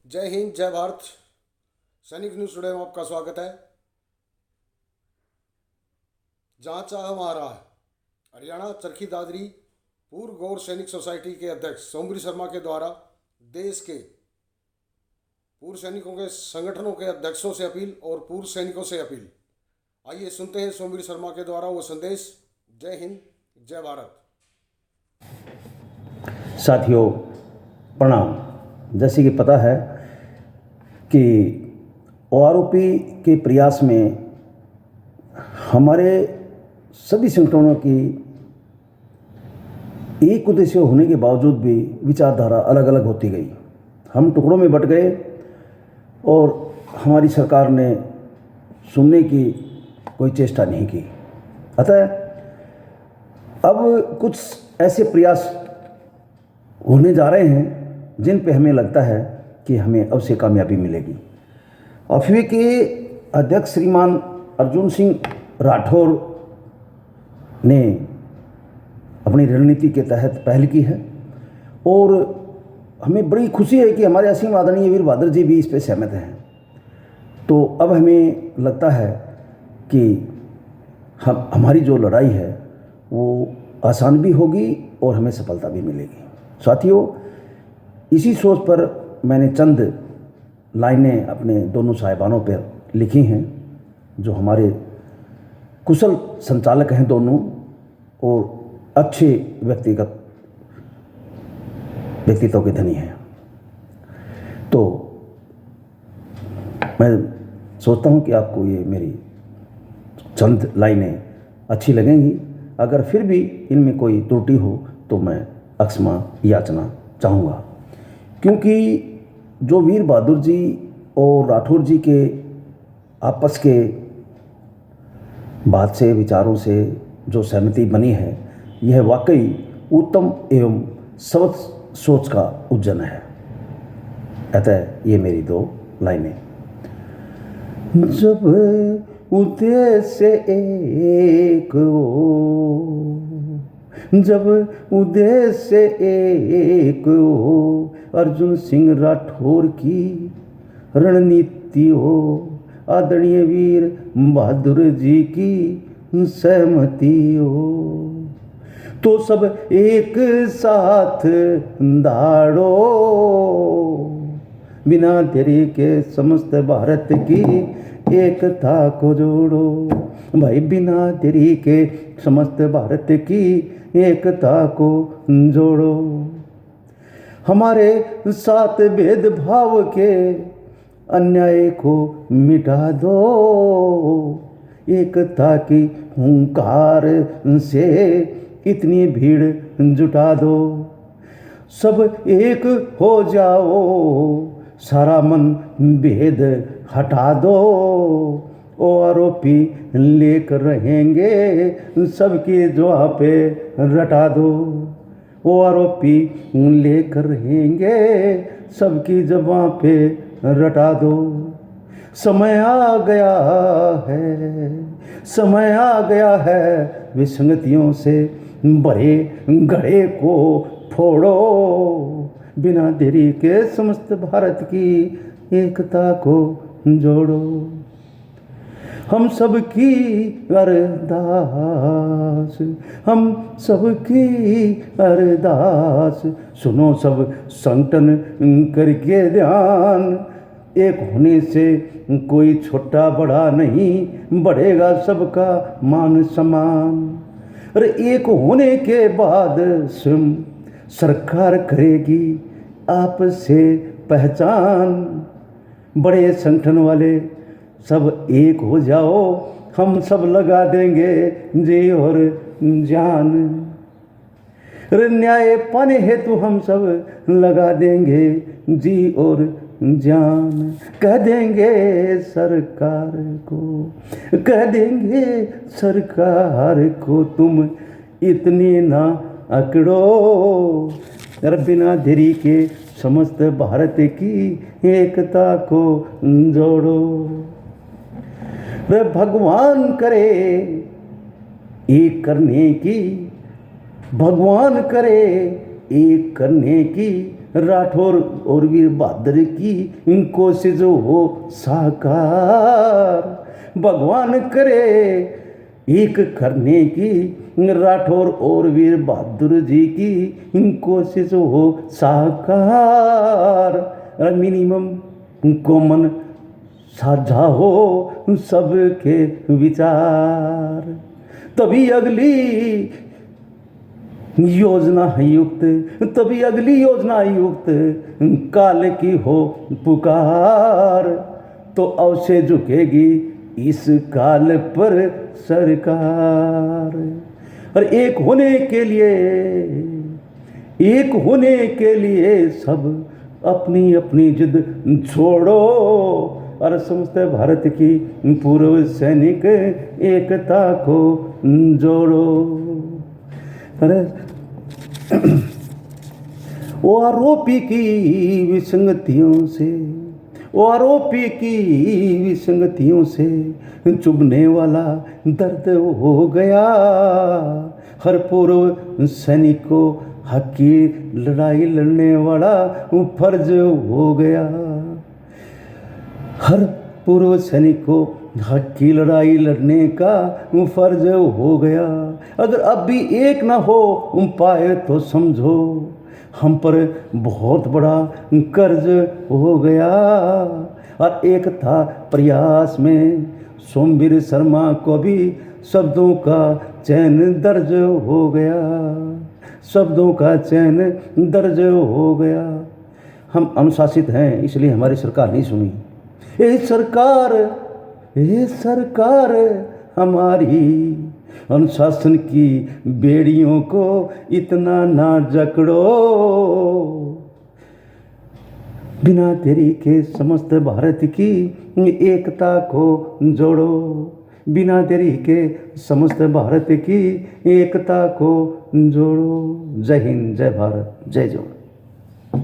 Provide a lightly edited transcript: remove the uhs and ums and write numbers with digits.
जय हिंद, जय भारत। सैनिक न्यूज टुडे में आपका स्वागत है। जहाँ चाह वहाँ राह। हरियाणा चरखी दादरी पूर्व गौर सैनिक सोसाइटी के अध्यक्ष सोमवीर शर्मा के द्वारा देश के पूर्व सैनिकों के संगठनों के अध्यक्षों से अपील और पूर्व सैनिकों से अपील। आइए सुनते हैं सोमवीर शर्मा के द्वारा वो संदेश। जय हिंद, जय भारत। साथियों प्रणाम। जैसे कि पता है कि ओआरओपी के प्रयास में हमारे सभी संगठनों की एक उद्देश्य होने के बावजूद भी विचारधारा अलग अलग होती गई। हम टुकड़ों में बट गए और हमारी सरकार ने सुनने की कोई चेष्टा नहीं की। अतः अब कुछ ऐसे प्रयास होने जा रहे हैं जिन पे हमें लगता है कि हमें अवश्य कामयाबी मिलेगी। अफवे के अध्यक्ष श्रीमान अर्जुन सिंह राठौर ने अपनी रणनीति के तहत पहल की है और हमें बड़ी खुशी है कि हमारे असीम आदरणीय वीर बहादुर जी भी इस पे सहमत हैं। तो अब हमें लगता है कि हमारी जो लड़ाई है वो आसान भी होगी और हमें सफलता भी मिलेगी। साथियों, इसी सोच पर मैंने चंद लाइनें अपने दोनों साहिबानों पर लिखी हैं जो हमारे कुशल संचालक हैं दोनों और अच्छे व्यक्तित्व के धनी हैं। तो मैं सोचता हूं कि आपको ये मेरी चंद लाइनें अच्छी लगेंगी। अगर फिर भी इनमें कोई त्रुटि हो तो मैं अक्षमा याचना चाहूँगा, क्योंकि जो वीर बहादुर जी और राठौर जी के आपस के बात से विचारों से जो सहमति बनी है यह वाकई उत्तम एवं सर्वोच्च सोच का उज्जन है। अतः ये मेरी दो लाइनें। जब उद्देश्य एक हो, जब उद्देश्य एक हो, अर्जुन सिंह राठौर की रणनीति हो, आदरणीय वीर बहादुर जी की सहमति हो, तो सब एक साथ दाड़ो, बिना देरी के समस्त भारत की एकता को जोड़ो। भाई बिना देरी के समस्त भारत की एकता को जोड़ो। हमारे साथ भेदभाव के अन्याय को मिटा दो, एकता की हुंकार से इतनी भीड़ जुटा दो। सब एक हो जाओ, सारा मन भेद हटा दो, ओआरओपी लेकर रहेंगे सबकी जुआ पे रटा दो। ओआरओपी लेकर रहेंगे सबकी जुबां पे रटा दो। समय आ गया है, समय आ गया है, विसंगतियों से भरे घड़े को फोड़ो, बिना देरी के समस्त भारत की एकता को जोड़ो। हम सबकी अरदास, हम सबकी अरदास, सुनो सब संगठन करके ध्यान, एक होने से कोई छोटा बड़ा नहीं, बढ़ेगा सबका मान सम्मान। अरे एक होने के बाद स्वयं सरकार करेगी आपसे पहचान। बड़े संगठन वाले सब एक हो जाओ, हम सब लगा देंगे जी और जान। न्याय पाने हेतु हम सब लगा देंगे जी और जान। कह देंगे सरकार को, कह देंगे सरकार को, तुम इतनी ना अकड़ो, बिना देरी के समस्त भारत की एकता को जोड़ो। भगवान करे एक करने की, भगवान करे एक करने की, राठौर और वीर बहादुर की कोशिश हो साकार। भगवान करे एक करने की राठौर और वीर बहादुर जी की कोशिश हो साकार। मिनिमम कॉमन साझा हो सबके विचार, तभी अगली योजना युक्त, तभी अगली योजना युक्त काल की हो पुकार। तो अवश्य झुकेगी इस काल पर सरकार। और एक होने के लिए सब अपनी अपनी जिद छोड़ो। और समस्त भारत की पूर्व सैनिक एकता को जोड़ो। अरे वो आरोपी की विसंगतियों से चुभने वाला दर्द हो गया। हर पूर्व सैनिक को हक की लड़ाई लड़ने वाला फर्ज हो गया। हर पूर्व सैनिक को हक की लड़ाई लड़ने का फर्ज हो गया। अगर अब भी एक ना हो पाए तो समझो हम पर बहुत बड़ा कर्ज हो गया। और एकता प्रयास में सोमवीर शर्मा को भी शब्दों का चयन दर्ज हो गया। हम अनुशासित हैं, इसलिए हमारी सरकार नहीं सुनी। ये सरकार हमारी अनुशासन की बेड़ियों को इतना ना जकड़ो। बिना देरी के समस्त भारत की एकता को जोड़ो। बिना देरी के समस्त भारत की एकता को जोड़ो। जय हिंद, जय भारत, जय जवान।